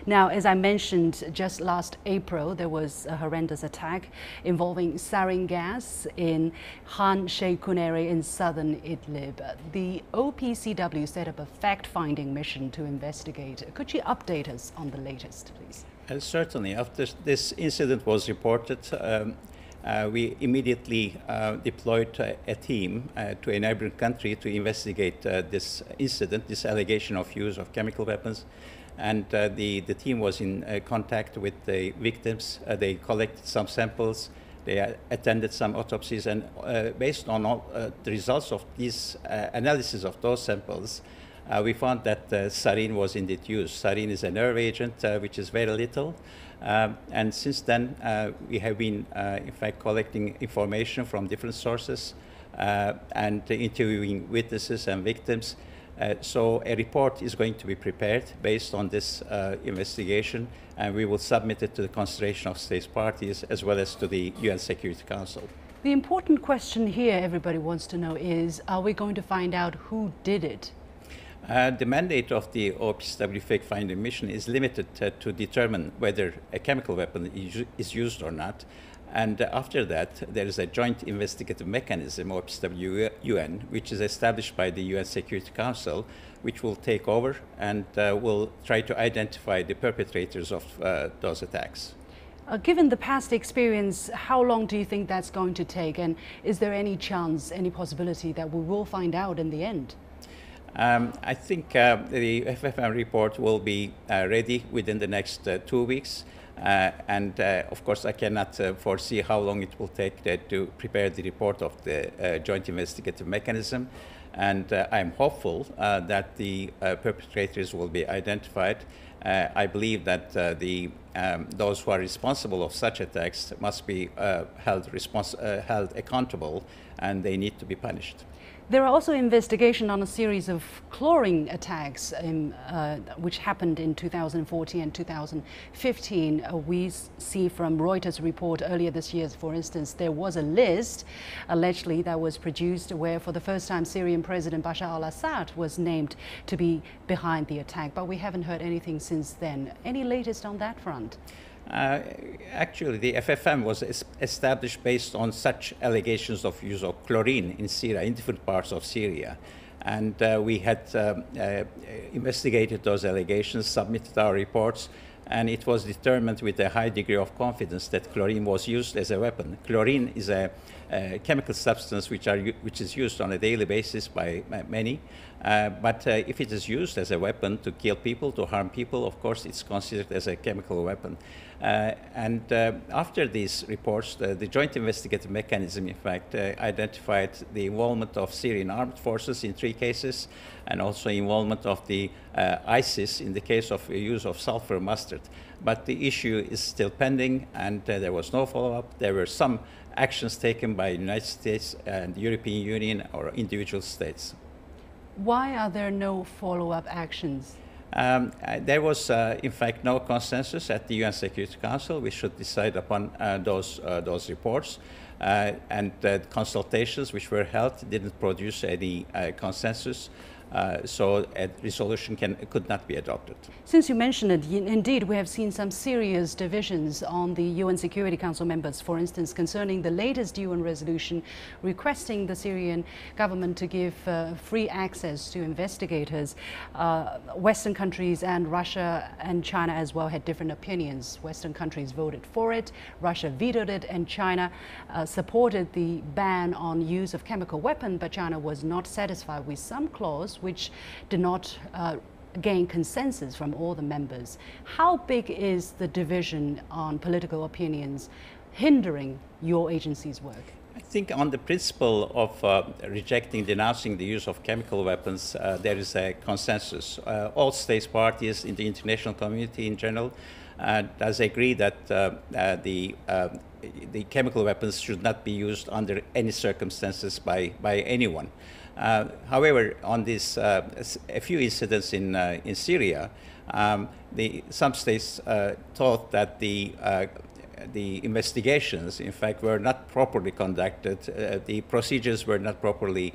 Now, as I mentioned, just last April, there was a horrendous attack involving sarin gas in Han Sheikhoun area in southern Idlib. The OPCW set up a fact-finding mission to investigate. Could you update us on the latest, please? Certainly. After this incident was reported, we immediately deployed a team to a neighboring country to investigate this incident, this allegation of use of chemical weapons. And the team was in contact with the victims. They collected some samples. They attended some autopsies. And based on all the results of this analysis of those samples, we found that sarin was indeed used. Sarin is a nerve agent, which is very little. And since then, we have been, in fact, collecting information from different sources and interviewing witnesses and victims. So a report is going to be prepared based on this investigation, and we will submit it to the consideration of state parties as well as to the UN Security Council. The important question here everybody wants to know is, are we going to find out who did it? The mandate of the OPCW fact-finding mission is limited to determine whether a chemical weapon is used or not. And after that, there is a joint investigative mechanism, OPCW-UN, which is established by the UN Security Council, which will take over and will try to identify the perpetrators of those attacks. Given the past experience, how long do you think that's going to take? And is there any chance, any possibility that we will find out in the end? I think the FFM report will be ready within the next 2 weeks. Of course, I cannot foresee how long it will take to prepare the report of the joint investigative mechanism. And I'm hopeful that the perpetrators will be identified. I believe that those who are responsible of such attacks must be held accountable, and they need to be punished. There are also investigations on a series of chlorine attacks which happened in 2014 and 2015. We see from Reuters' report earlier this year, for instance, there was a list allegedly that was produced where for the first time Syrian President Bashar al-Assad was named to be behind the attack, but we haven't heard anything since then. Any latest on that front? Actually, the FFM was established based on such allegations of use of chlorine in Syria, in different parts of Syria. And we had investigated those allegations, submitted our reports, and it was determined with a high degree of confidence that chlorine was used as a weapon. Chlorine is a chemical substance which is used on a daily basis by many. But if it is used as a weapon to kill people, to harm people, of course, it's considered as a chemical weapon. After these reports, the joint investigative mechanism, in fact, identified the involvement of Syrian armed forces in 3 cases, and also involvement of the ISIS in the case of use of sulfur mustard. But the issue is still pending, and there was no follow-up. There were some actions taken by the United States and the European Union or individual states. Why are there no follow-up actions? There was, in fact, no consensus at the UN Security Council. We should decide upon those reports. And consultations which were held didn't produce any consensus. So a resolution could not be adopted. Since you mentioned it, indeed, we have seen some serious divisions on the UN Security Council members, for instance, concerning the latest UN resolution requesting the Syrian government to give free access to investigators. Western countries and Russia and China as well had different opinions. Western countries voted for it, Russia vetoed it, and China supported the ban on use of chemical weapons, but China was not satisfied with some clause which did not gain consensus from all the members. How big is the division on political opinions hindering your agency's work? I think on the principle of rejecting, denouncing the use of chemical weapons, there is a consensus. All states parties in the international community in general does agree that the chemical weapons should not be used under any circumstances by anyone. However, on this, a few incidents in Syria, some states thought that the the investigations, in fact, were not properly conducted. The procedures were not properly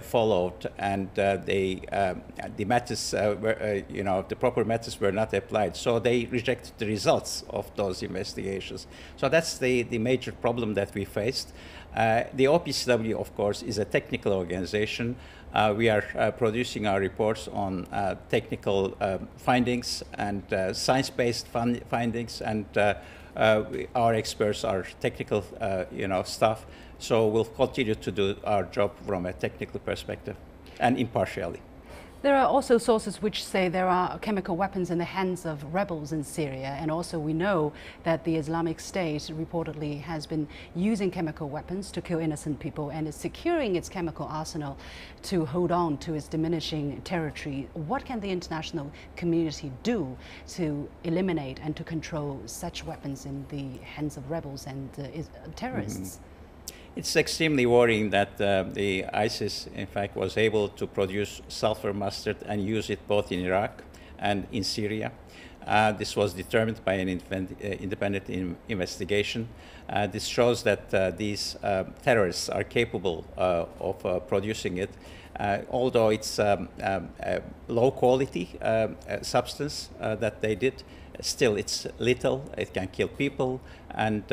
followed, and the methods were, the proper methods were not applied. So they rejected the results of those investigations. So that's the major problem that we faced. The OPCW, of course, is a technical organization. We are producing our reports on technical findings and science-based findings, and our experts are technical, staff. So we'll continue to do our job from a technical perspective and impartially. There are also sources which say there are chemical weapons in the hands of rebels in Syria, and also we know that the Islamic State reportedly has been using chemical weapons to kill innocent people and is securing its chemical arsenal to hold on to its diminishing territory. What can the international community do to eliminate and to control such weapons in the hands of rebels and terrorists? Mm-hmm. It's extremely worrying that the ISIS, in fact, was able to produce sulfur mustard and use it both in Iraq and in Syria. This was determined by an independent investigation. This shows that these terrorists are capable of producing it. Although it's a low quality substance that they did, still it's lethal, it can kill people, and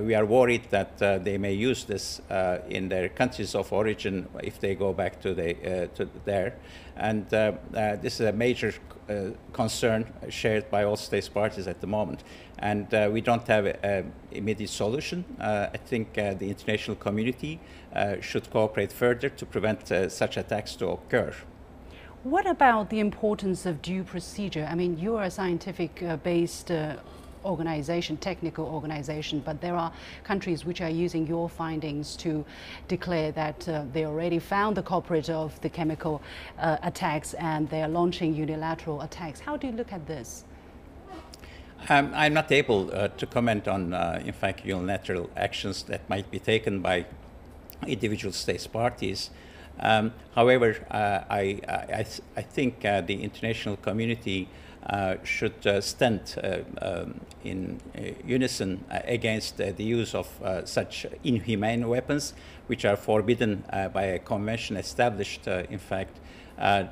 we are worried that they may use this in their countries of origin if they go back to there. And this is a major concern shared by all state parties at the moment. And we don't have an immediate solution. I think the international community should cooperate further to prevent such attacks to occur. What about the importance of due procedure? I mean, you are a scientific-based organization, technical organization, but there are countries which are using your findings to declare that they already found the culprit of the chemical attacks and they are launching unilateral attacks. How do you look at this? I'm not able to comment on, in fact, unilateral actions that might be taken by individual states parties. However, I think the international community should stand in unison against the use of such inhumane weapons, which are forbidden by a convention established, in fact,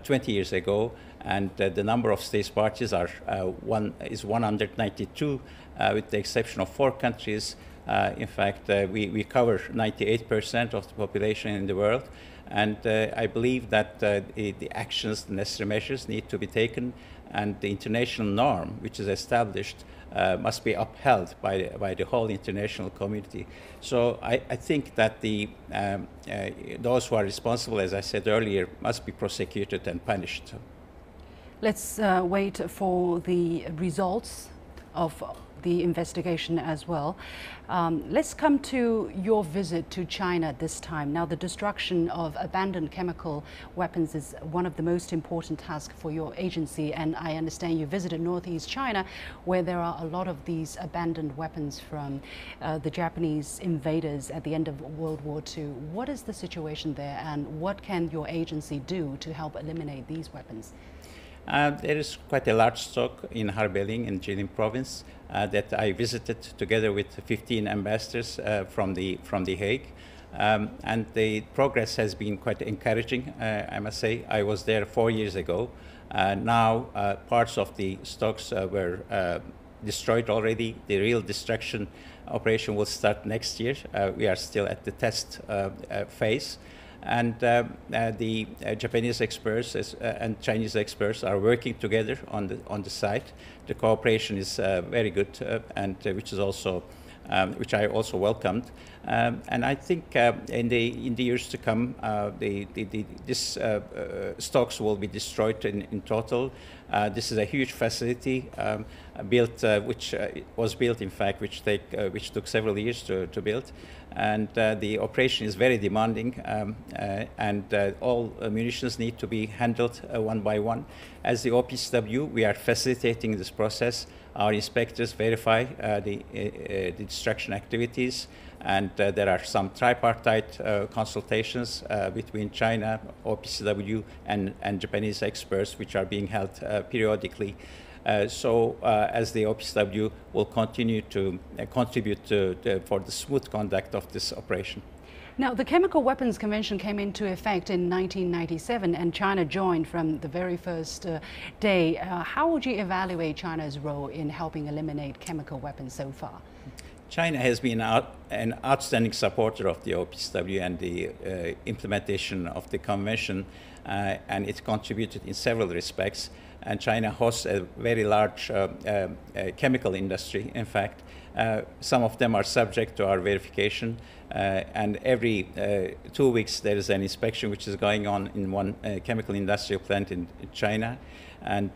20 years ago. And the number of states parties is 192, with the exception of 4 countries. In fact, we cover 98% of the population in the world. And I believe that the actions, the necessary measures need to be taken, and the international norm, which is established, must be upheld by the whole international community. So I think that those who are responsible, as I said earlier, must be prosecuted and punished. Let's wait for the results of the investigation as well. Let's come to your visit to China this time. Now, the destruction of abandoned chemical weapons is one of the most important tasks for your agency, and I understand you visited northeast China, where there are a lot of these abandoned weapons from the Japanese invaders at the end of World War II. What is the situation there, and what can your agency do to help eliminate these weapons? There is quite a large stock in Harbeling in Jilin province that I visited together with 15 ambassadors from the Hague. And the progress has been quite encouraging, I must say. I was there 4 years ago. Now parts of the stocks were destroyed already. The real destruction operation will start next year. We are still at the test phase. And the Japanese experts and Chinese experts are working together on the site. The cooperation is very good, and which I also welcomed. And I think in the years to come, this stocks will be destroyed in total. This is a huge facility built, which was built, in fact, which took several years to build. And the operation is very demanding, and all munitions need to be handled one by one. As the OPCW, we are facilitating this process. Our inspectors verify the destruction activities, and there are some tripartite consultations between China, OPCW, and Japanese experts, which are being held periodically. As the OPCW will continue to contribute for the smooth conduct of this operation. Now, the Chemical Weapons Convention came into effect in 1997 and China joined from the very first day. How would you evaluate China's role in helping eliminate chemical weapons so far? China has been an outstanding supporter of the OPCW and the implementation of the convention, and it contributed in several respects. And China hosts a very large chemical industry. In fact, some of them are subject to our verification, and every 2 weeks there is an inspection which is going on in one chemical industrial plant in China. And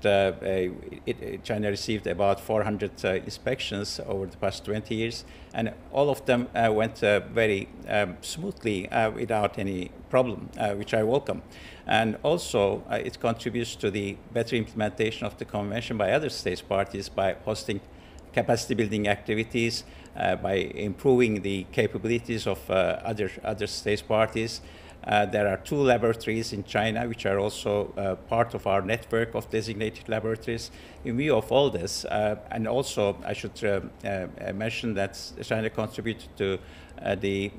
China received about 400 inspections over the past 20 years, and all of them went very smoothly without any problem, which I welcome. And also, it contributes to the better implementation of the convention by other states parties by hosting capacity building activities, by improving the capabilities of other states parties. There are 2 laboratories in China which are also part of our network of designated laboratories. In view of all this, and also I should mention that China contributed to the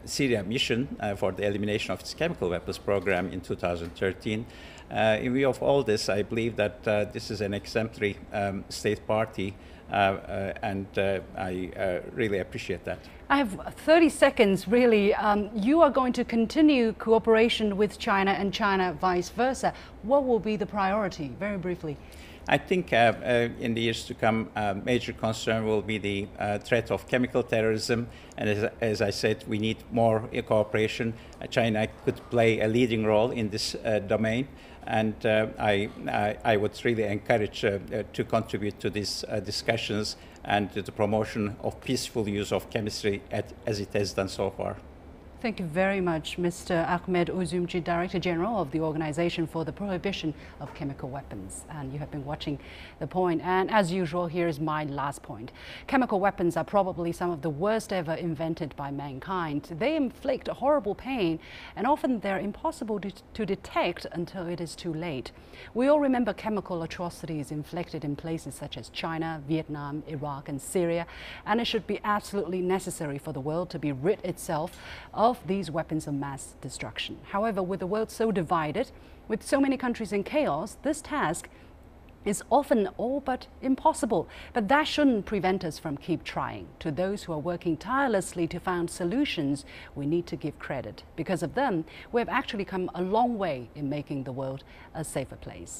Syria mission for the elimination of its chemical weapons program in 2013. In view of all this, I believe that this is an exemplary state party, and I really appreciate that. I have 30 seconds, really. You are going to continue cooperation with China and China vice versa. What will be the priority, very briefly? I think in the years to come, major concern will be the threat of chemical terrorism. And as I said, we need more cooperation. China could play a leading role in this domain. And I would really encourage to contribute to these discussions and to the promotion of peaceful use of chemistry as it has done so far. Thank you very much, Mr. Ahmet Üzümcü, Director General of the Organization for the Prohibition of Chemical Weapons. And you have been watching The Point. And as usual, here is my last point. Chemical weapons are probably some of the worst ever invented by mankind. They inflict horrible pain, and often they're impossible to detect until it is too late. We all remember chemical atrocities inflicted in places such as China, Vietnam, Iraq, and Syria. And it should be absolutely necessary for the world to be rid itself of these weapons of mass destruction. However, with the world so divided, with so many countries in chaos, this task is often all but impossible. But that shouldn't prevent us from keep trying. To those who are working tirelessly to find solutions, we need to give credit. Because of them, we have actually come a long way in making the world a safer place.